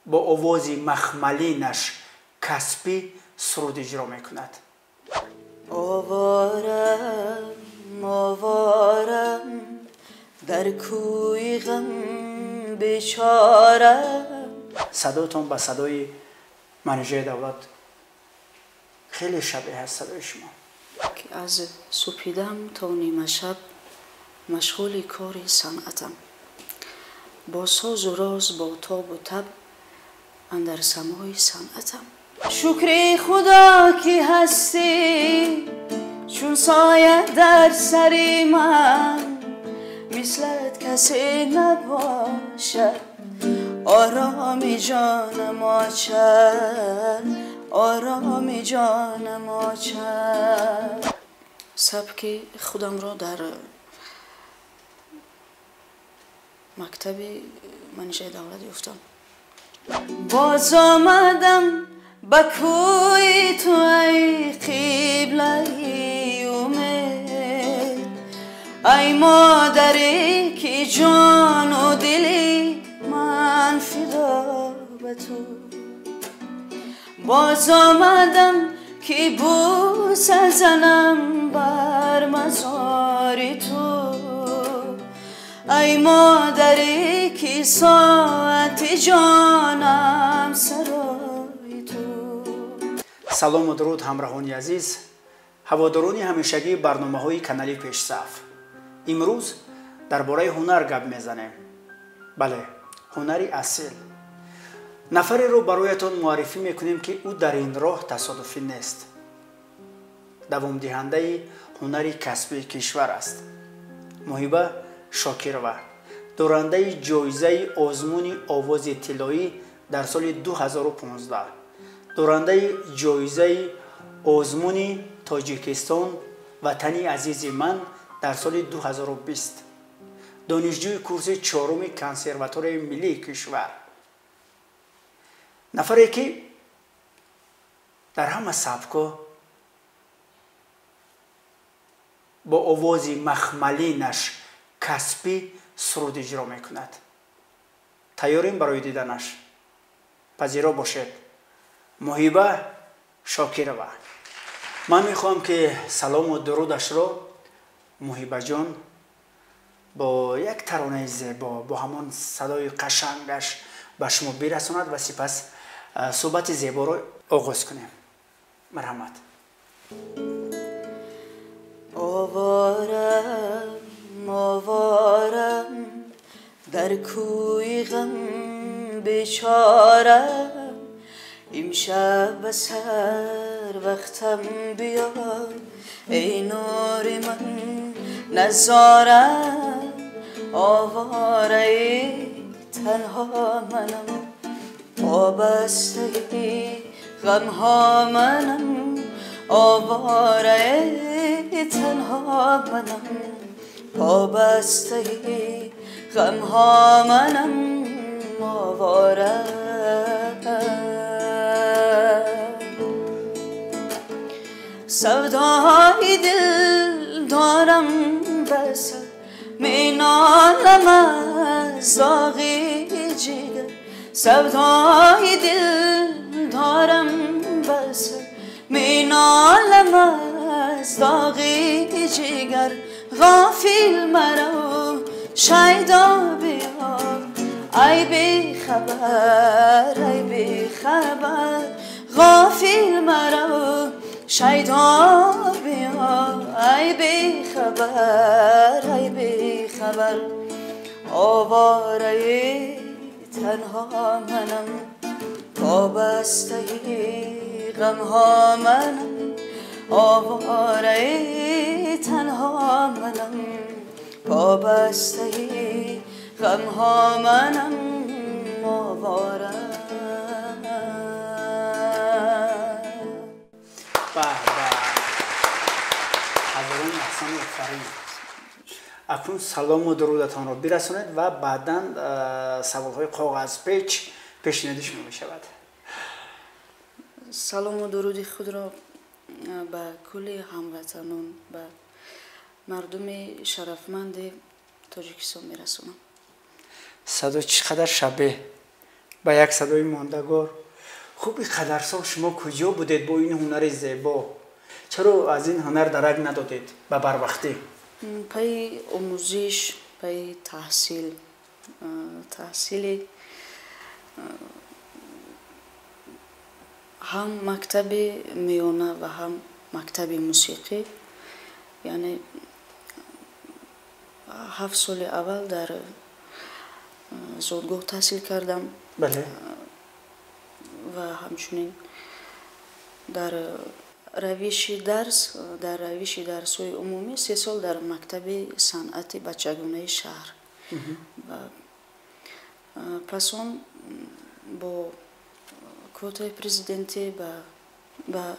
با آواز مخملینش کسبی سرود اجرا میکند. آوارم آوارم در کوی غم بیچارم. صداتون با صدای منیژه دولت خیلی شبیه هست صدای شما. که از صبحیدم تا نیمه شب مشغول کار صنعتم، با ساز و راز با تاب و تب اندر سماع صنعتم. شکر خدا که هستی چون سایه در سری من، مثلت کسی نباشد آرامی جانم آچد، آرامی جانم آچد. سبک خودم را در مکتب منیژه دولت یافتم. باز آمدم به کوی تو ای قبله امید، ای مادری که جان و دلی من فدا به تو. باز آمدم که بوس زنم بر مزار تو، ای مادری که ساعت جانم سرای تو. سلام و درود همراهان عزیز، هواداران همیشگی برنامه‌های کانال پیشصف. امروز درباره هنر گپ میزنیم. بله، هنری اصیل. نفری رو برایتان معرفی میکنیم که او در این راه تصادفی نیست. دوام دهنده هنری کسبی کشور است. محیبه شاکرова دارنده جایزه آزمون آواز طلایی در سال 2015، دارنده جایزه آزمون تاجیکستان وطنی عزیز من در سال 2020، دانشجوی کورس 4 کنسرواتوار ملی کشور. نفری که در همه سبکا با آواز مخملینش کسبی سرود اجرا میکند. تیاریم برای دیدنش. پذیرا باشید. محیبه شاکرова. من میخوام که سلام و درودش رو محیبه جان با یک ترانه زیبا با همان صدای قشنگش به شما برساند و سپس صحبت زیبا رو آغاز کنیم. مرحمت. آوارم آوارم در کوی غم بیچارم، امشب به سر وقتم بیا ای نور من نزارم. آواره تنها منم، وابسته غمها منم. آواره تنها منم، وابسته غمها منم. آواره سودای دل دارم بس، می نالم از داغ جگر. سودای دل دارم بس، می نالم از داغ جگر. غافل مرا شیدا بیا ای بی خبر، ای بی خبر. غافل مرا شیدا بیا ای بی خبر، ای بی خبر. آواره تنها منم، وابسته غمها منم. آواره تنها منم، وابسته غمها منم. آواره. حضران احسان و فرید، اکنون سلام و درودتان را برسانید و بعدا سوالهای کاغذ پیشنهادی شما می شود. سلام و درود خود را به کل هموطنان، به مردم شرفمند تاجیکستان میرسونم. صدا چقدر شبیه با یک صدای ماندگار. خوب اینقدر سال شما کجا بودید با این هنر زیبا؟ چرا از این هنر درک ندادید به بروقتی؟ پای آموزش، پای تحصیل هم مکتب میانه و هم مکتب موسیقی، یعنی 7 سال اول در زادگاه تحصیل کردم. بله. و همچنین در روش درس های عمومی 3 سال در مکتب صنعت بچگانه شهر. و پس آن با کوتاه پرزیدنتی با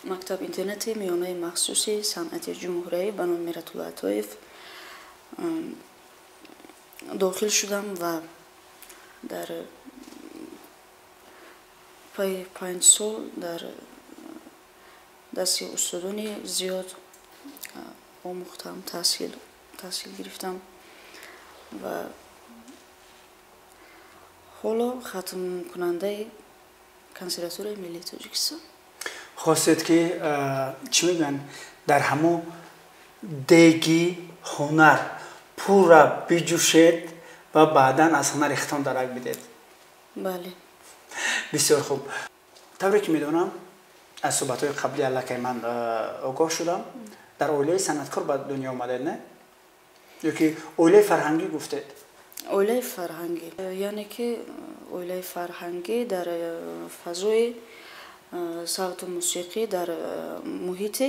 مکتب اینترنتی میانه مخصوصی صنعت جمهوری به نام میرت العطایف داخل شدم و در پای 5 سال در دست استادان زیاد آموختم، تحصیل گرفتم و حالا ختم کننده کنسرواتوار ملی تاجیکستان. خواستید که چی میگن در همون دیگی هنر پورا بجوشید و بعدا از هنر اختتام درک بدید. بله. بسیار خوب. طوری که میدونم از صحبت‌های قبلی الکی من آگاه شدم در اولیه صنعتکار به دنیا آمدید، نه؟ یا که اولیه فرهنگی گفتید؟ اولیه فرهنگی، یعنی که اولیه فرهنگی در فضای صوت موسیقی در محیط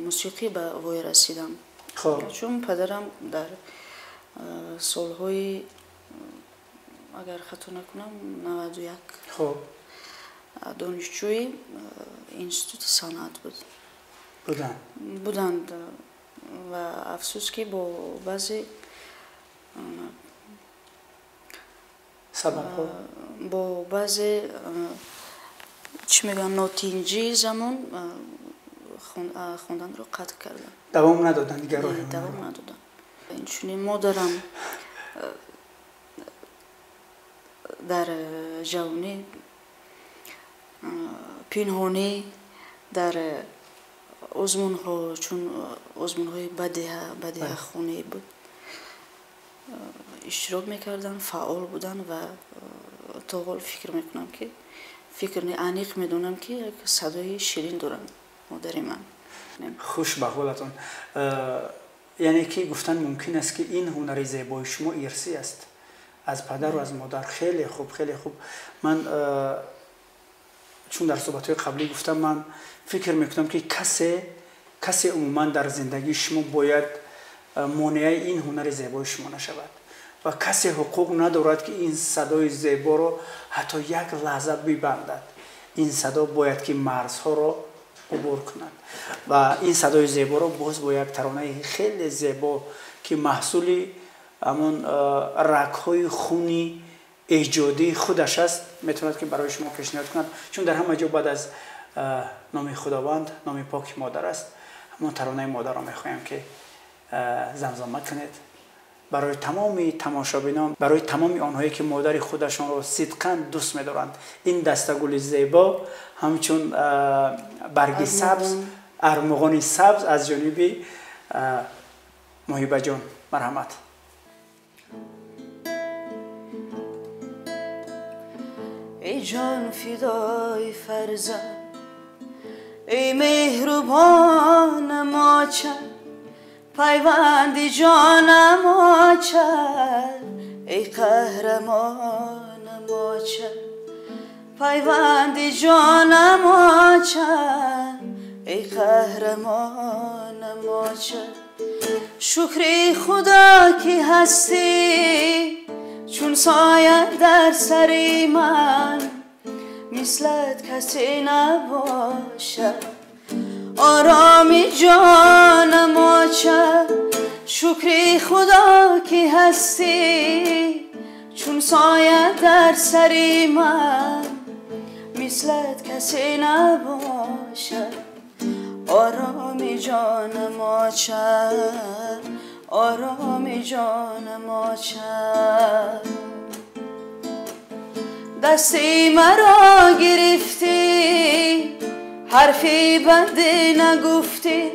موسیقی به وای رسیدم. خب. چون پدرم در سالهای اگر خطا نکنم 91 خب دانشجوی انستیتوت صنعت بودند و افسوس که با بعضی سبب با بعضی چی میگن ناتینجی زمان خوندن رو قطع کردن. دوام ندادن دیگه راهی. دوام ندادن. اینچنین مادرم در جوانی پنهانی در آزمون ها، چون آزمون های بدیه خونه بود اشتراک میکردن، فعال بودن و تا حال فکر عمیق میدونم که یک صدای شیرین دارن مادر من. خوش به حالتون. یعنی که گفتن ممکن است که این هنر زیبای شما ارثی است از پدر و از مادر. خیلی خوب، خیلی خوب. من چون در صحبت‌های قبلی گفتم من فکر میکنم که کسی عموما در زندگی شما باید مانع این هنر زیبای شما نشود و کسی حقوق ندارد که این صدای زیبا رو حتی یک لحظه ببندد. این صدا باید که مرزها رو عبور کند و این صدای زیبا رو باز با یک ترانه خیلی زیبا که محصول همون رگ‌های خونی ایجادی خودش است میتوند که برای شما پیشنهاد کند. چون در همه جا بعد از نام خداوند نام پاک مادر است. همون ترانه مادر را میخوایم که زمزمه کنید برای تمام تماشابینان، برای تمام آنهایی که مادر خودشان را صدقاً دوست می‌دارند. این دسته‌گل زیبا همچون برگ سبز، ارمغان سبز از جانب محبه جان. مرحمت. ای جان فدای فرزند، ای مهربان ما چند پیوند جانم ما چند، ای قهرمان ما چند پیوند جانم ما چند، ای قهرمان ما چند. شکر خدا که هستی چون سایه در سر من، مثلت کسی نباشد آرامی جان ما چند. شکر خدا که هستی چون سایه در سر من، مثلت کسی نباشد آرامی جان ما چند، آرامی جان ما چند. دستی مرا گرفتی حرفی بده نگفتی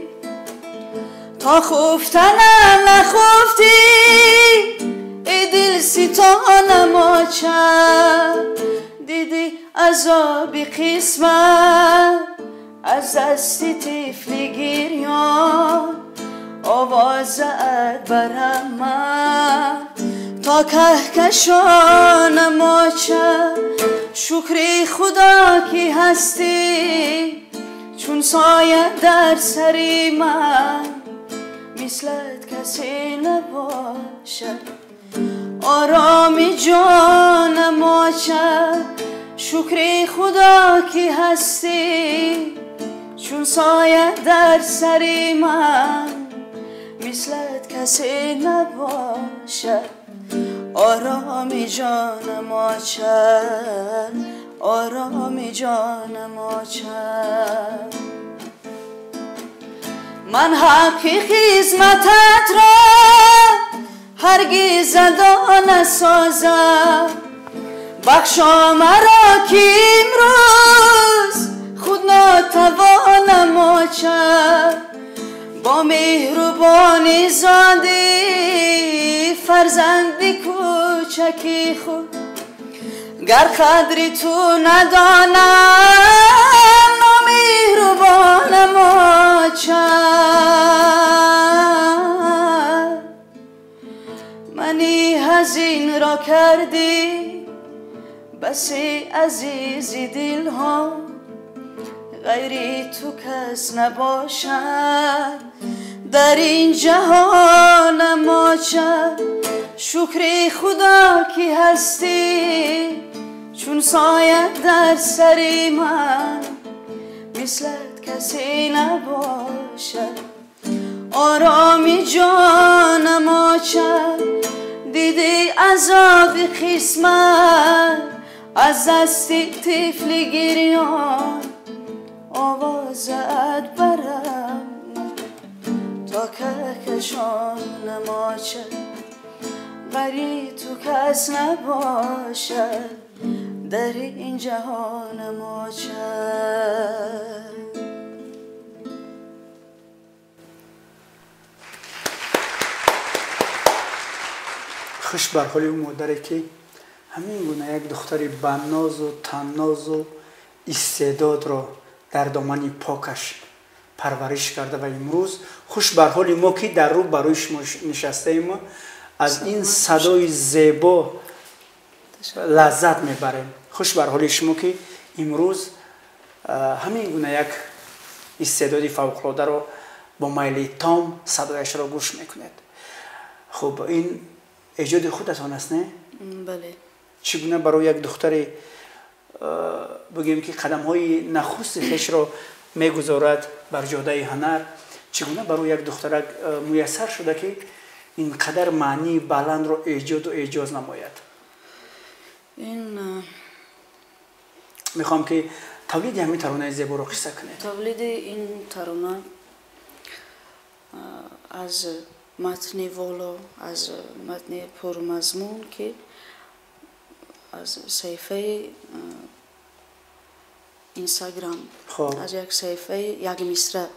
تا خفتنم نخفتی ای دل ستانم آچم دیدی عذابی قسمت از دستی طفلی گریان آوازت برم من تا کهکشانم آچم شکر خدا که هستی چون سایه در سری من مثلت کسی نباشد آرامی جانم آچم شکر خدا که هستی چون سایه در سری من مثلت کسی نباشد آرامی جانم آچم آرامی جانم آچم من حقی خدمتت را هرگز ادا نسازم بخشا مرا که امروز خود ناتوانم آچم با مهربانی زادی فرزند کوچکی خود گر قدری تو ندانم نامهربانم آچم منی حزین را کردی بسی عزیز دل ها غیری تو کس نباشد در این جهانم آچم شکر خدا که هستی چون سایه در سری من مثلت کسی نباشد آرامی جانم آچم دیدی عذاب قسمت از دستی طفلی گریان آوازت برم تا کهکشانم آچم غری تو کس نباشد در این جهانم آچم خوش بر حال اون مادری که همین گونه یک دختر بناز و تناز و استعداد را در دامن پاکش پرورش کرده و امروز خوش بر حال ما که در رو برویش نشسته ایم از این صدای زیبا لذت میبریم. خوش بر حال شما که امروز همین گونه یک استعداد فوق‌العاده را با میل تام صدایش را گوش میکنید. خب این ایجاد خودتان است نه؟ بله. چگونه برای یک دختر بگیم که قدم های نخست خیش را میگذارد بر جاده هنر، چگونه برای یک دختر میسر شده که این قدر معنی بلند را ایجاد و اعجاز نماید؟ این میخوام که تولید همین ترانه زیبا رو قصه کنید. تولید این ترانه از متن والا، از متن پرمضمون که از صفحه اینستاگرام، از یک صفحه یک مصرع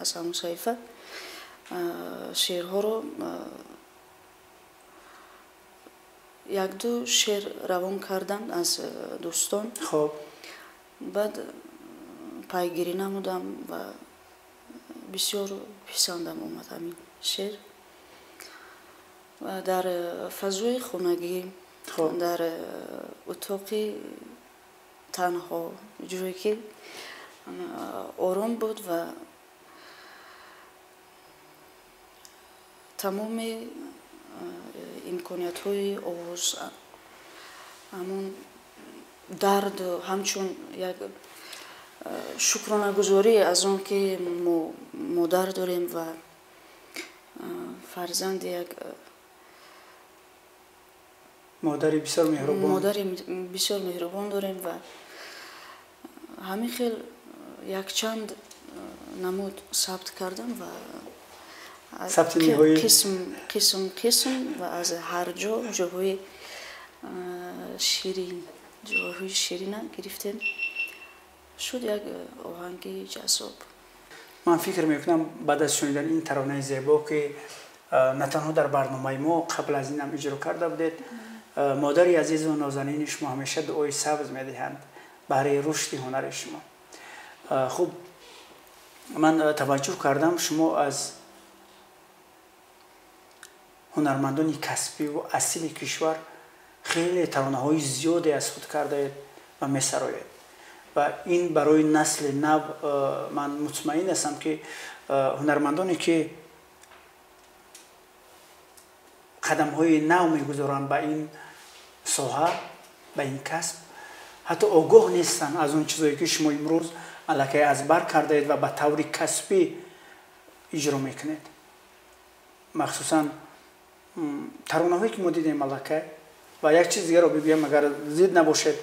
از همون صفحه شعرها رو یک دو شعر روان کردن از دوستان. بعد پیگیری نمودم و بسیار پسندم اومد همین شعر و در فضای خانگی در اتاقی تنها جایی که آرام بود و تمام امکانیت های آواز همون درد همچون یک شکرانه گذاری از اون که ما مادر داریم و فرزند یک مادری بسیار مهربان داریم و همین خیل یک چند نمود ثبت کردم و قسم و از هر جاهای شیرین جوهری شیرین گرفتیم شد یک آهنگ جذاب. من فکر میکنم بعد از شنیدن این ترانه زیبا که نه تنها در برنامه ما قبل از این هم اجرا کرده بودید، مادری عزیز و نازنین شما همیشه دعای سبز میدهند برای رشد هنر شما. خب من توجه کردم شما از هنرمندان کسبی و اصیل کشور خیلی ترانه های زیادی از خود کرده و میسراید و این برای نسل نو من مطمئن هستم که هنرمندانی که قدم های نو میگذارند به این ساحه به این کسب حتی آگاه نیستن از اون چیزایی که شما امروز الکی از بر کرده اید و به طور کسبی اجرا میکنید. مخصوصا ترانه هایی که ما دیدیم الکی و یک چیز دیگه رو بگویم اگر زید نباشد،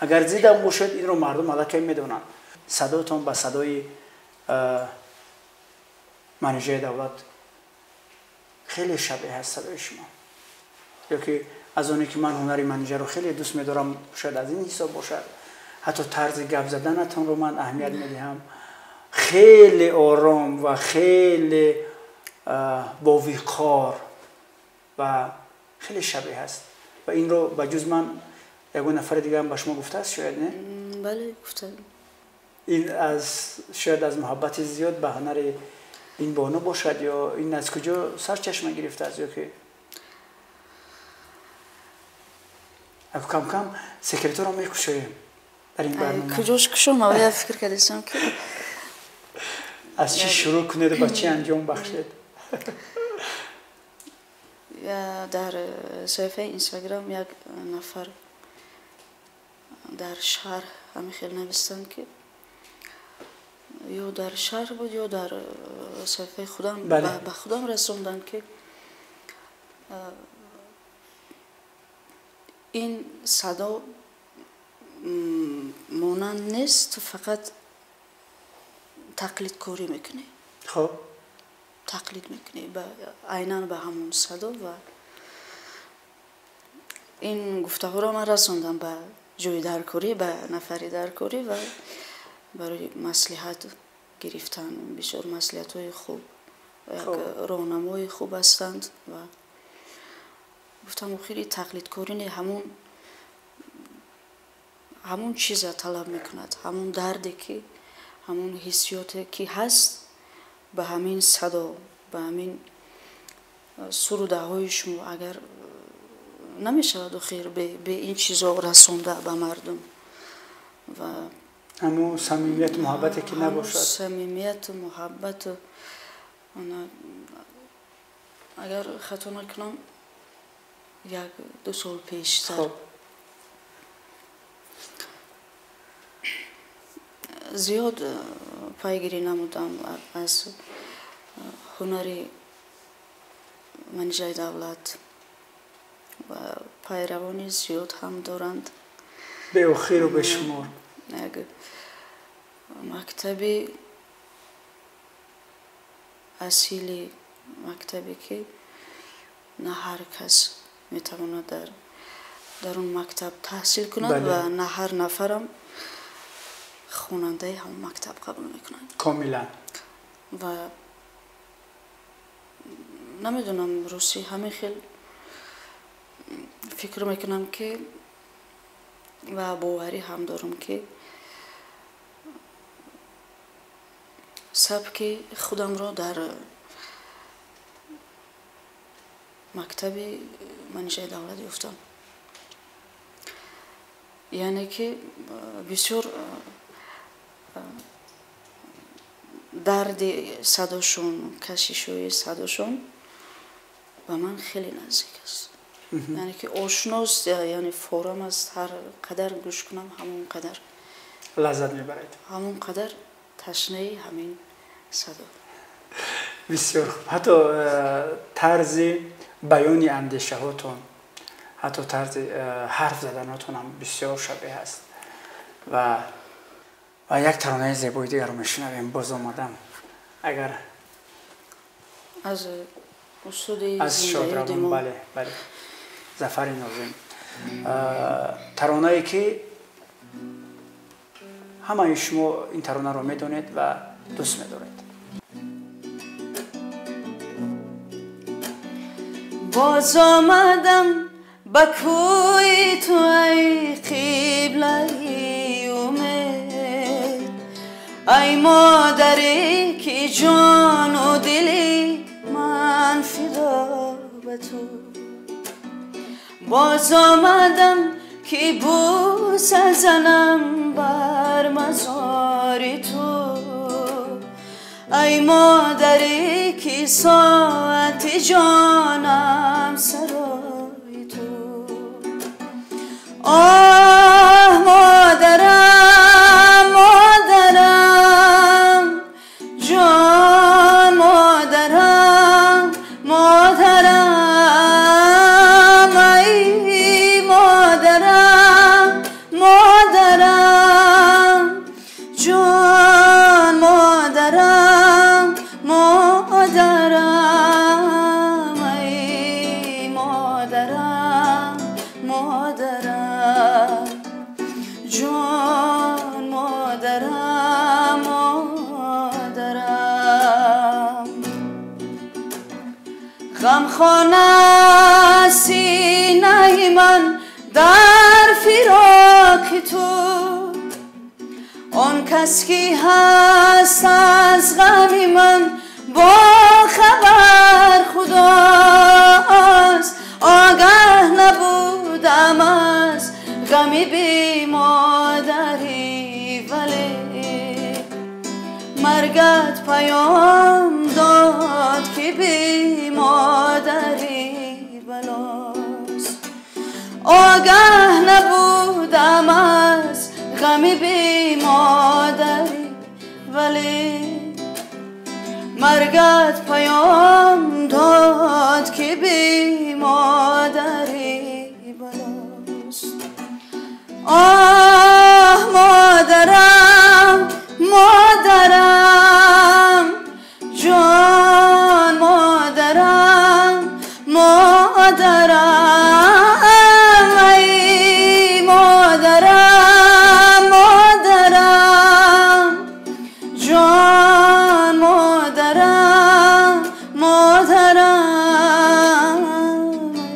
اگر زید هم باشد این رو مردم الکی میدونن. صداتون با صدای منیژه دولت خیلی شبیه هست صدای شما. یا که از اونی که من هنری منیژه رو خیلی دوست میدارم شاید از این حساب باشد. حتی طرز گپ زدنتون رو من اهمیت میدهم. خیلی آرام و خیلی با وقار و خیلی شبیه هست و این رو به جز من یک نفر دیگه هم به شما گفته است شاید نه؟ بله گفته. این شاید از محبت زیاد به هنر این بانو باشد یا این از کجا سرچشمه گرفته است یا که کم کم سکرتر رو میکشیم در این برنامه. کجاش کشم؟ من فکر کردم که از چی شروع کنید و چی انجام بخشید؟ در صفحه اینستاگرام یک نفر در شهر همین خیلی نوشتن که یا در شهر بود یا در صفحه خودم به خودم رسوندن که این صدا مانند نیست، فقط تقلید کاری میکنه. خب تقلید میکنه عیناً به همون صدا و این گفته ها را من رسوندم به جوی درکاری، به نفری درکاری و برای مصلحت گرفتن. بسیار مصلحت های خوب یک راهنمای خوب هستند و گفتم خیلی تقلید کاری نه، همون چیز طلب میکند، همون دردی که همون حسیاتی که هست به همین صدا به همین سروده های شما اگر نمیشود خیر به این چیزا رسونده به مردم و همون صمیمیت محبتی که نباشد، صمیمیت محبت اگر خطا نکنم یک دو سال پیشتر زیاد پیگیری نمودم از هنری منیژه دولت و پیروانی زیاد هم دارند به خیر و به شمار. مکتبی اصیلی، مکتبی که نه هر کس میتواند در اون مکتب تحصیل کند و نه هر نفرم خواننده همون مکتب قبول میکنند کاملا. و نمیدونم روسی همین خیلی فکر میکنم که و باوری هم دارم که سبک خودم را در مکتب منیژه دولت یافتم. یعنی که بسیار درد صداشون، کشیشوی صداشون و من خیلی نزدیک است. یعنی که آشناست، یعنی فورم است، هر قدر گوش کنم همون قدر لذت میبرید، همون قدر تشنه همین صدا. بسیار خوب. حتی طرز بیان اندیشه هاتون، حتی طرز حرف زدناتون هم بسیار شبیه است و یک ترانه زیبای دیگر رو میشنویم. باز آمدم اگر از استاد از شادروان، بله ظفر ناظم. таронае ки ҳамаи шумо ин таронаро медонед ва дӯст медоред. باز آمدم به کوی تو ای قبله امید، ای مادری که جان و دلی من فدا به تو. باز آمدم که بوسه زنم بر مزار تو، ای مادری که ساعت جانم سرای تو. آه مادرم مادرم جان، مادرم مادرم، ای مادرم مادرم جان، مادرم مادرم، ای مادرم مادرم جان، مادرم مادرم. غمخانه سینه من در فراق تو، آن کس که هست از غم من با خبر خداست. آگه نبودم از غم بی مادری، ولی مرگت پیام داد که بی مادری بلاست. آگه نبودم از غم بی مادری، ولی مرگت پیام داد که بی مادری بلاست. آه مادرم مادرم جان، مادرم مادرم، ای مادرم مادرم جان، مادرم مادرم،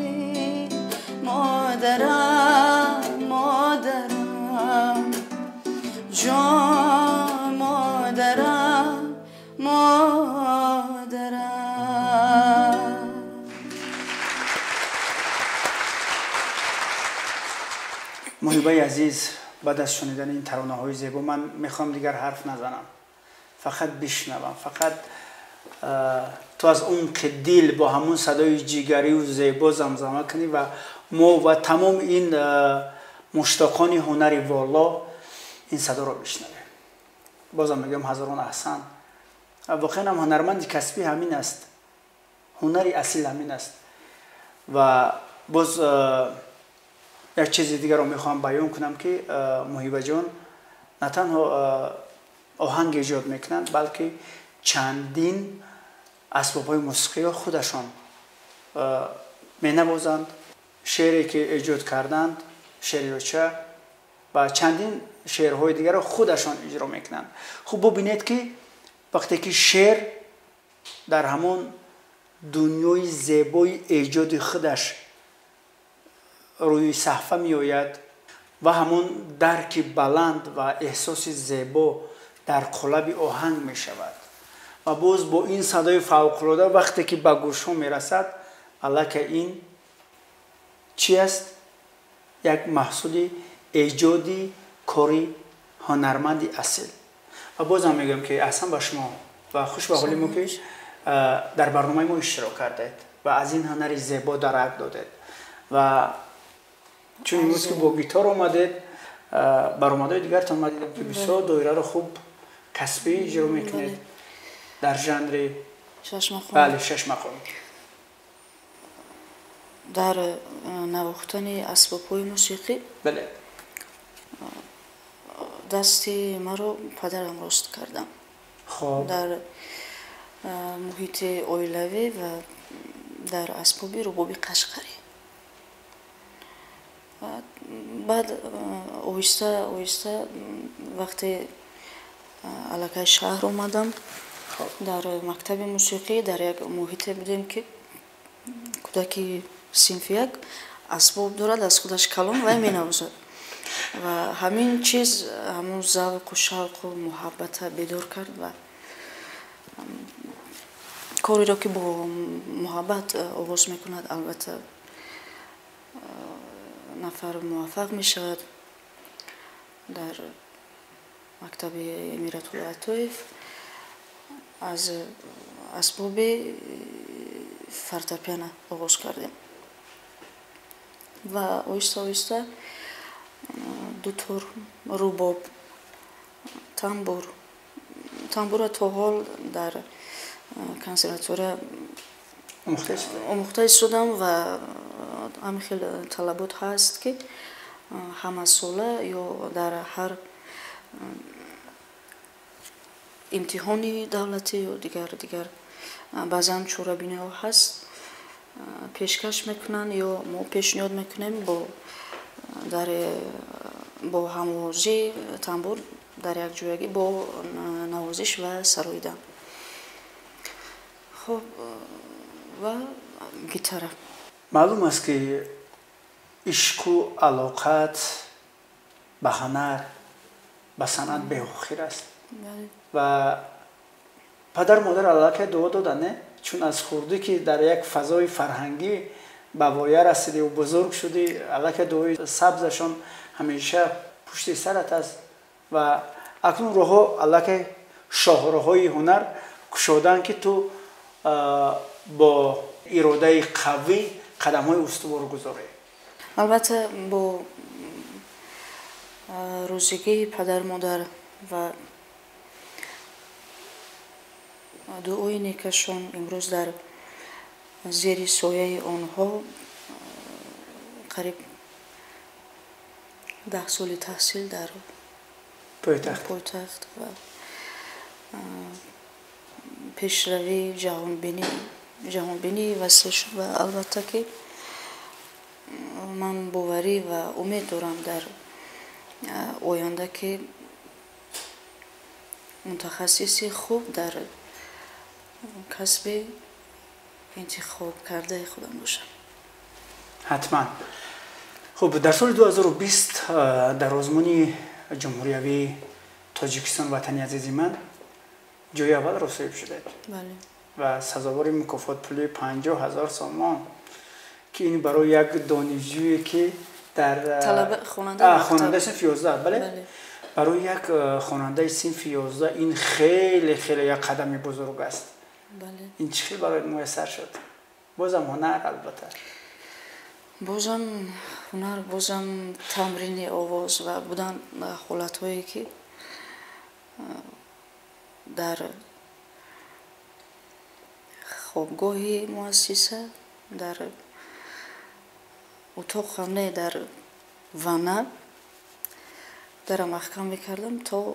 ای مادرم مادرم جان، مادرم مادرم. محبای عزیز، بعد از شنیدن این ترانه های زیبا من میخوام دیگر حرف نزنم، فقط بشنوم. فقط تو از اون که دل با همون صدای جیگری و زیبا زمزمه کنی و ما و تمام این مشتاقان هنری والا این صدا رو بشنویم. بازم میگم هزاران احسان. واقعا هم هنرمند کسبی همین است، هنری اصیل همین است. و باز یک چیز دیگر رو میخوام بیان کنم که محبه جان نه تنها آهنگ ایجاد میکنند، بلکه چندین اسباب‌های موسیقی رو خودشان مینوازند. شعری که ایجاد کردند، شعری رو چه و چندین شعرهای دیگر رو خودشان اجرا میکنند. خوب ببینید که وقتی که شعر در همون دنیای زیبای ایجاد خودش روی صحفه می آید و همون درک بلند و احساس زیبا در قالب آهنگ می شود و باز با این صدای فوق‌العاده وقتی که به گوش ها می رسد، البته این چی است؟ یک محصول ایجادی کاری هنرمندی اصیل. و بازم میگم که احسان به شما و خوش به حال ما که در برنامه ما اشتراک کردید و از این هنر زیبا درک دادید و چون امروز که با گیتار آمدید برآمدهای دیگرتان ما دیدم که بسیار دایره رو خوب کسبی اجرا میکنید در ژانر شش مقام. بله، شش مقام. در نواختن اسباب‌های موسیقی بله دستی ما رو پدرم راست کردم. خب در محیط اویلوی و در اسبابی ربابی قشقری بعد اویسته وقتی الکای شهر اومدم در مکتب موسیقی در یک محیط بودیم که کودکی صنف یک اسباب دارد از خودش کلان و مینوازد و همین چیز همون ذوق و شوق و محبت بیدار کرد و کاری را که با محبت آغاز میکند البته نفر موفق میشود. در مکتب امیرت العطایف از اسباب فورتپیانو آغاز کردیم و آهسته دو طور رباب تنبور تا حال در کنسرواتوار آموخته شدم و همین خیلی طلبات هست که همه ساله یا در هر امتحانی دولتی یا دیگر بعضا چورابینی ها هست پیشکش میکنن یا ما پیشنهاد میکنیم با هموازی تنبور در یک جایگی با نوازش و سراییدن. خب و گیتاره. معلوم است که عشق و علاقت به هنر به صنعت بی‌آخر است و پدر مادر علاقه دعا دادن نه چون از خوردی که در یک فضای فرهنگی به وایه رسیدی و بزرگ شدی علاقه دعای سبزشان همیشه پشت سرت است و اکنون روها علاقه شاهراهای هنر کشودن که تو با اراده قوی قدم های استوار گذاری. البته با روزگی پدر مادر و دعای نیکشان امروز در زیر سایه آنها قریب 10 سال تحصیل در پایتخت و پیشروی جهانبینی وسیع شد و البته که من باوری و امید دارم در آینده که متخصصی خوب در کسب انتخاب کرده خودم باشم. حتما. خب در سال 2020 در آزمون جمهوری تاجیکستان وطنی عزیز من جای اول را صاحب شده. بله. و سزاوار مکافات پولی 50,000 سومان که این برای یک دانشجویی که در طلبه خواننده صنف 11 بله برای یک خواننده صنف 11 این خیلی یک قدم بزرگ است. بله. این چه برای میسر شد؟ بازم هنر البته. بازم هنر بازم تمرین آواز و بودن حالت‌هایی که در خوابگاهی مؤسسه در اتاق خانه در وانه در محکم میکردم تا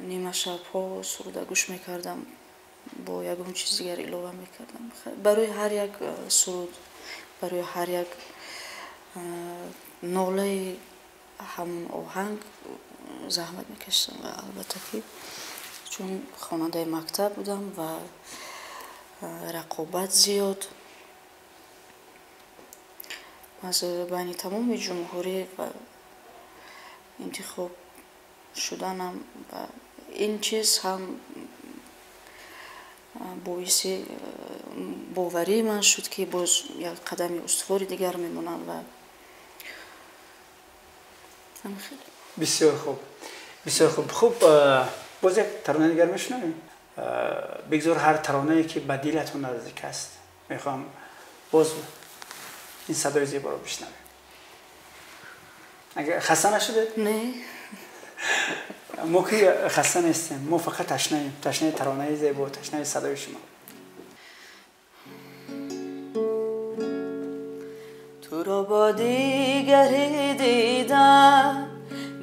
نیمه شب ها سروده گوش میکردم با یکم چیز دیگر علاوه میکردم برای هر یک سرود برای هر یک ناله همون آهنگ زحمت میکشتم و البته که چون خواننده مکتب بودم و رقابت زیاد از بین تمام جمهوری و انتخاب شدنم و این چیز هم باعث باوری من شد که باز یک قدم استواری دیگر میمونم و بسیار خوب بسیار خوب. خب باز یک ترانه دیگر میشنویم. بگذار هر ترانه‌ای که به دلتون نزدیک است میخوام باز این صدای زیبا رو بشنویم. اگه خسته نشده؟ نه ما که خسته نیستیم، ما فقط تشنه ترانه زیبا، تشنه صدای شما. تو را با دیگری دیدم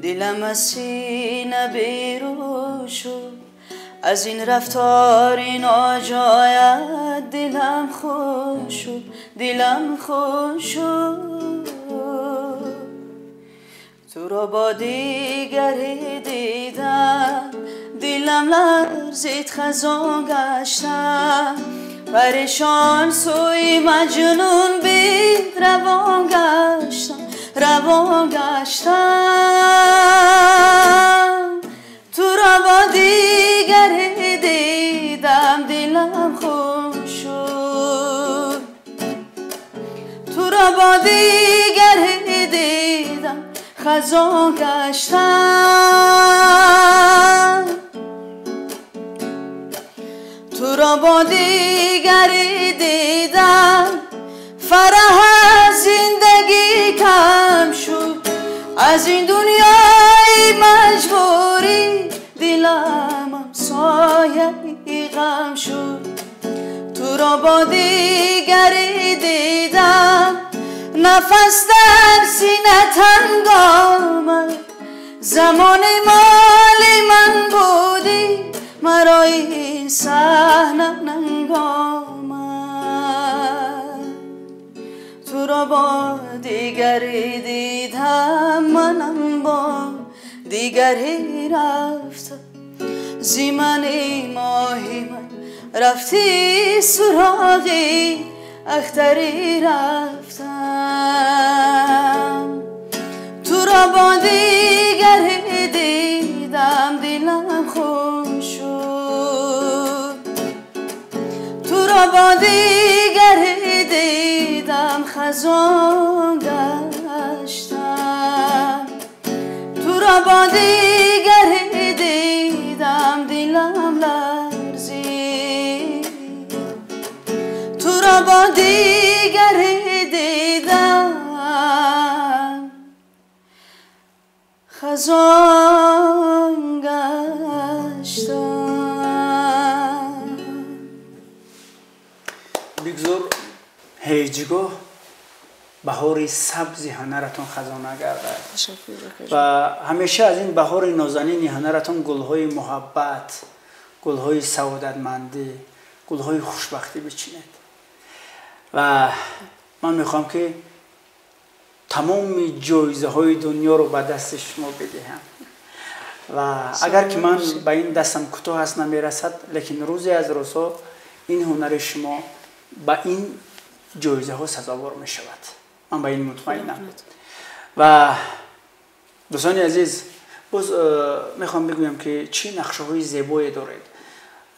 دلم از سینه بیرون شد از این رفتار ناجایت دلم خوش شد تو را با دیگری دیدم دلم لرزید خزان گشتم پریشان سوی مجنون بید روان گشتم تو را با دیگری دیدم دلم خوش شد تو را با دیگری دیدم خزان گشتم تو را با دیگری دیدم فرح از زندگی کم شد از این دنیای مجبوری دلم سایه غم شد تو را با دیگری دیدم نفس در سینه تنگ آمد زمان مال من بودی مرا این صحنه ننگ آمد تو را با دیگری دیدم منم با دیگری رفتم زیمن ماهی من رفتی سراغی اختری رفتم تو را با دیگری دیدم دلم خوش شد تو را با دیگری دیدم خزان گشتم تو را با دیگری دیدم دلم لرزید تو را با دیگری دیدم خزان گشتم. بگذار هیچگاه بهاری سبزی هنرتون خزانه گردد و همیشه از این بهار نازنین هنرتون گلهای محبت، گلهای سعادتمندی، گلهای خوشبختی بچینید و من میخوام که تمام جایزه های دنیا رو به دست شما بدهم و اگر که من به این دستم کوتاه هست نمیرسد لیکن روزی از روزها این هنر شما به این جایزه ها سزاوار می شود. من به این مطمئنم. و دوستان عزیز باز میخوام بگویم که چه نقشه های زیبایی دارید.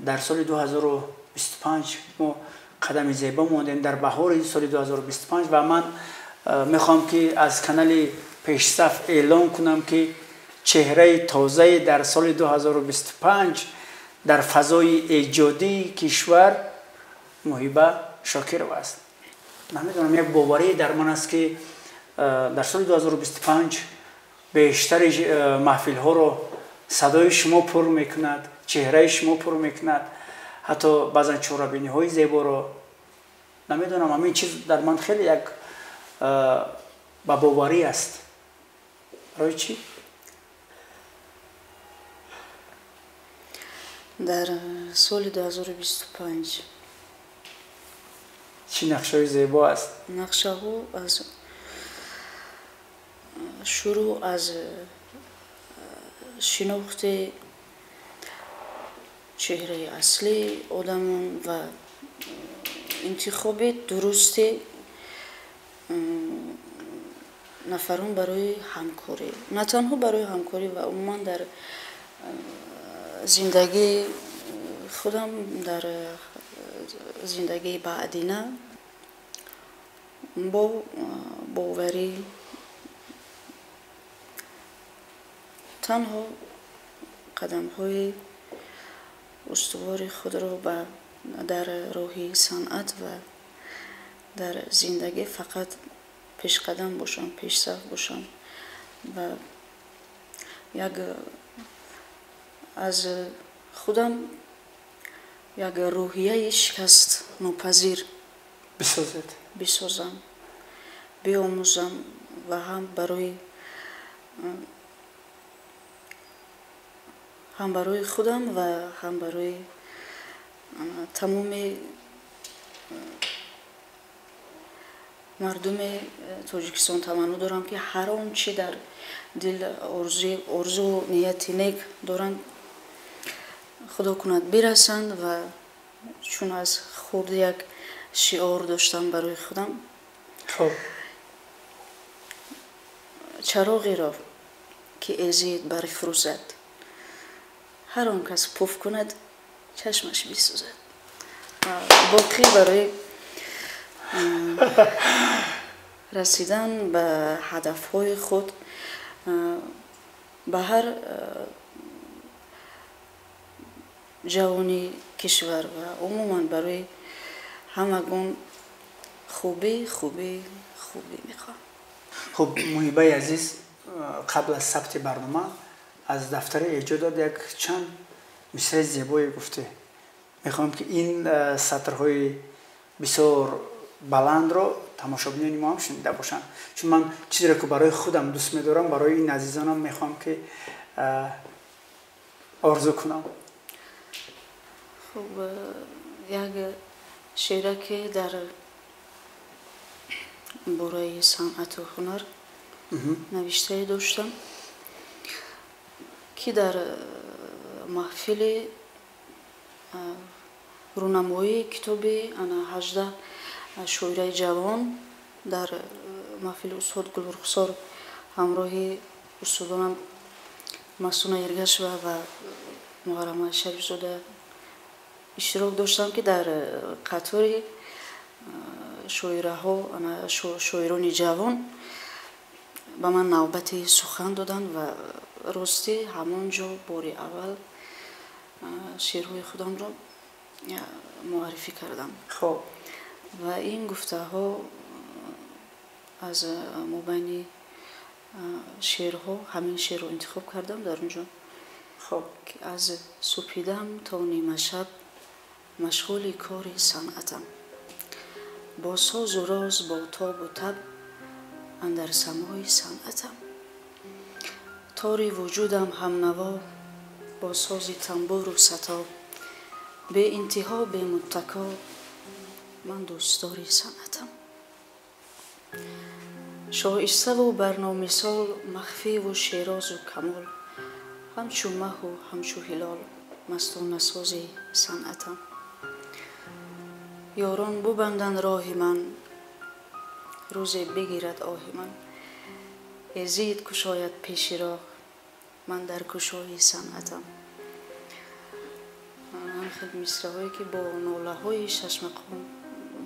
در سال 2025 ما قدم زیبا موندیم در بهار سال 2025 و من میخوام که از کانال پیشصف اعلام کنم که چهره تازه در سال 2025 در فضای ایجادی کشور محیبه شاکرو است. نمیدونم یک باوری در من است که در سال 2025 بیشتر محفل ها رو صدای شما پر میکند، چهره شما پر میکند، حتی بعضا چورابینی های زیبا رو نمیدونم. همین چیز در من خیلی یک باوری است. برای چی؟ در سال 2025 چی نقشه زیبا است؟ نقشه ها از شروع از شناخت چهره اصلی آدمان و انتخاب درست نفران برای همکاری، نه تنها برای همکاری و عموما در زندگی خودم، در زندگی بعدینه با باوری تنها قدم های استوار خود را در راه صنعت و در زندگی فقط پیش قدم باشم، پیش صف باشم و یک از خودم یک روحیه شکست ناپذیر بسازم، بیاموزم و هم برای خودم و هم برای تمام مردم تاجیکستان تمنا دارم که هر آنچه در دل آرزو و نیت نیک دارند خدا کند برسند. و چون از خود یک شعار داشتم برای خودم، خب چراغی را که ازید برافروزد، هر آن کس پف کند چشمش بسوزد. باقی برای رسیدن به هدفهای خود به هر جوانی کشور و عموما برای همگون خوبی میخوام. خب محبای عزیز، قبل از ثبت برنامه از دفتر ایجادات یک چند مصرع زیبایی گفته. میخوام که این سطرهای بسیار بلند رو تماشابینان ما هم شنیده باشن، چون من چیزی را که برای خودم دوست می‌دارم برای این عزیزانم میخوام که آرزو کنم. خب یک شعر که در باره صنعت و هنر نوشته داشتم که در محفل رونمایی کتاب انا 18 شاعرای جوان در محفل استاد گلرخسار همراه استادانم مسعود ایرگش و محرم شریف زاده اشتراک داشتم که در قطار شاعران جوان به من نوبت سخن دادن و راستی همانجا بار اول شعرهای خودم را معرفی کردم. خب و این گفته ها از مبین شعرها همین شعر رو انتخاب کردم در اونجا. خب که از صبحیدم تا نیمه شب مشغول کار صنعتم، با ساز و راز با تاب و تب اندر سماع صنعتم، تاری وجودم هم نوا با ساز تنبور و ستا، به انتها به متکا من دوستداری صنعتم، شایسته و برنامه سال مخفی و شیراز و کمال، همچو مه و همچو هلال مستانه ساز صنعتم، یاران ببندند راه من روز بگیرد آه من، یزید کشاید پیش راه من در کشای صنعتم. من خیلی مصرع‌هایی که با ناله های شش مقام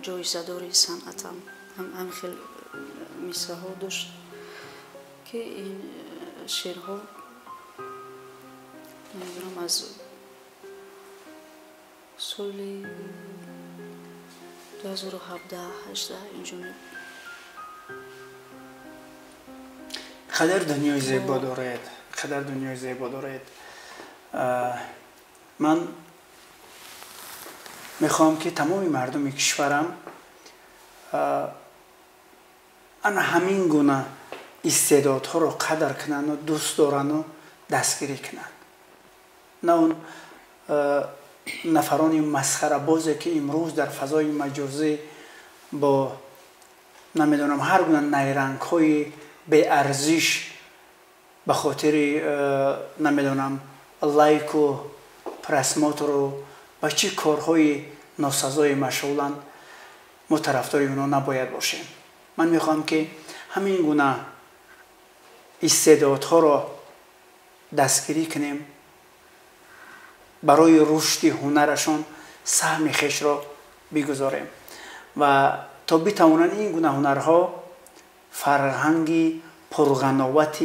جایزه داری صنعتم هم خیلی مصرع‌ها داشت که این شعرها نمیدونم از سال 2017 18 اینجوری. قدر دنیای زیبا دارد، قدر دنیای زیبا دارد. من میخوام که تمام مردم کشورم انا همین گونه استعدادها رو قدر کنن و دوست دارن و دستگیری کنن، نه اون نفران مسخره بازی که امروز در فضای مجازی با نمیدونم هر گونه نیرنگ های به ارزش به خاطر نمیدونم لایک و پرسمات رو با چی کارهای ناسزای مشغولن، ما طرفدار اونا نباید باشیم. من میخوام که همین گونه استعدادها رو دستگیری کنیم، برای رشد هنرشان سهم خویش را بگذاریم و تا بتوانند این گونه هنرها فرهنگ پرغناوت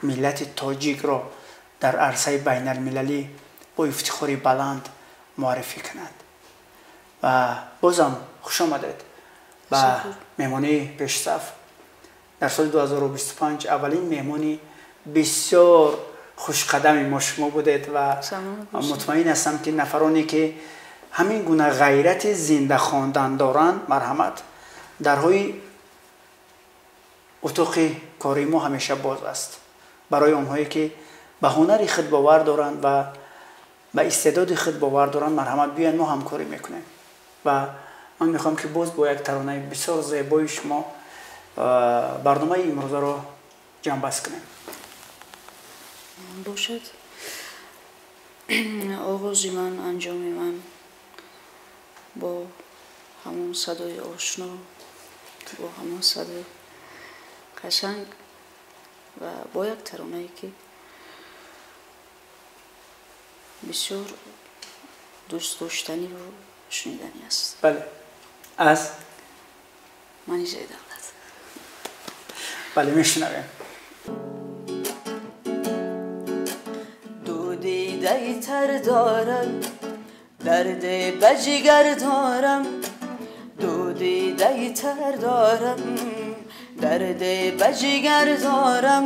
ملت تاجیک را در عرصه بین المللی با افتخاری بلند معرفی کنند. و بازم خوش آمدید به مهمانی پیش صف. در سال 2025 اولین مهمانی بسیار خوشقدم ما شما بودید و مطمئن هستم که نفرانی که همین گونه غیرت زنده خواندن دارند، مرحمت، درهای اتاق کاری ما همیشه باز است برای اونهایی که به هنر خود باور دارند و به استعداد خود باور دارند. مرحمت بیاین، ما همکاری میکنیم و من میخوام که باز با یک ترانه بسیار زیبای شما برنامه امروز رو جنببست کنیم. باشد. آغازی من، انجامی من با همون صدای آشنا، با همون صدای قشنگ و با یک ترانه‌ای که بسیار دوست داشتنی و شنیدنی است. بله. از منیژه دولت. بله میشنویم. دو دیده تر دارم، درد بجگر دارم. دو دیده تر دارم، درد بجگر دارم.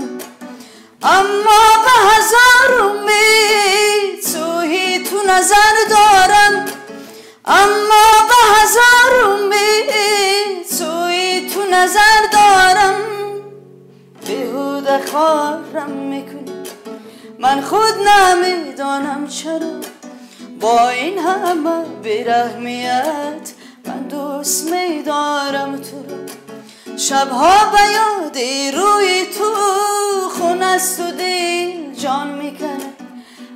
اما به هزار امید توی تو نظر دارم. اما به هزار امید توی تو نظر دارم. بیهوده خارم میکنی، من خود نمیدانم چرا. با این همه بیرحمیت من دوست میدارم تو را. شبها به یادی روی تو خون است و دل جان میکنه.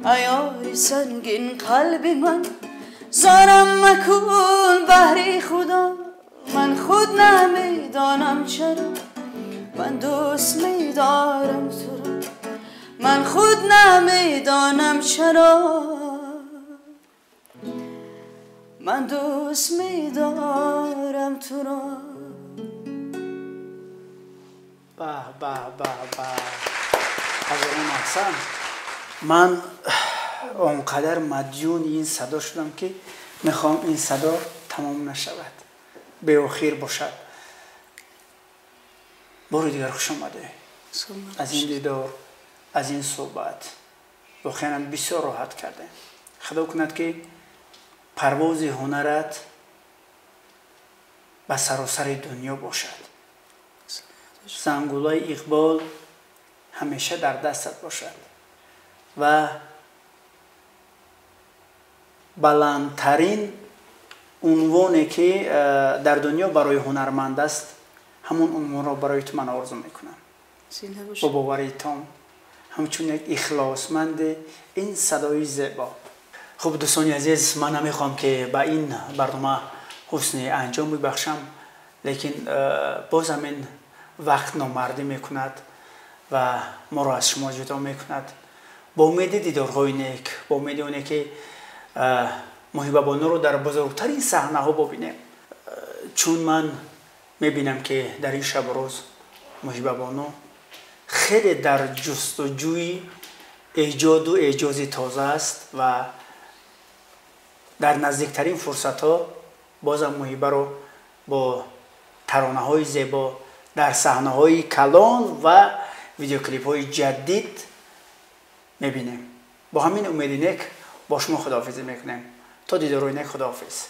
ایاری سنگین قلبی من زارم مکن بهری خدا. من خود نمیدانم چرا من دوست میدارم تو را. من خود نمیدانم چرا من دوست میدارم تو را. به به به به حضرت احسان. من اونقدر مدیون این صدا شدم که میخوام این صدا تمام نشود، به آخر باشد. بار دیگر خوش آمده از این دیدار، از این صحبت. واقعا بسیار راحت کرده. خدا کند که پرواز هنرت به سراسر دنیا باشد. زنگولای اقبال همیشه در دستت باشد و بلندترین عنوانی که در دنیا برای هنرمند است همون عنوان را برای تو من آرزو میکنم. با باوری تام، همچون یک اخلاصمند این صدای زیبا. خب دوستان عزیز، من نمیخوام که با این برنامه حسن انجام ببخشم، لیکن باز همین وقت نامردی میکند و ما را از شما جدا میکند. با امید دیدارهای نیک، با امید اونه که محبوب بانو رو در بزرگترین صحنه ها ببینیم. چون من میبینم که در این شب روز محبوب بانو خیلی در جستجوی ایجاد و اعجاز تازه است و در نزدیکترین فرصت ها بازم محبوب رو با ترانه های زیبا در صحنه های کلان و ویدیو کلیپ های جدید میبینیم. با همین امید نیک با شما خداحافظی میکنیم. تا دیدار نیک، خداحافظ.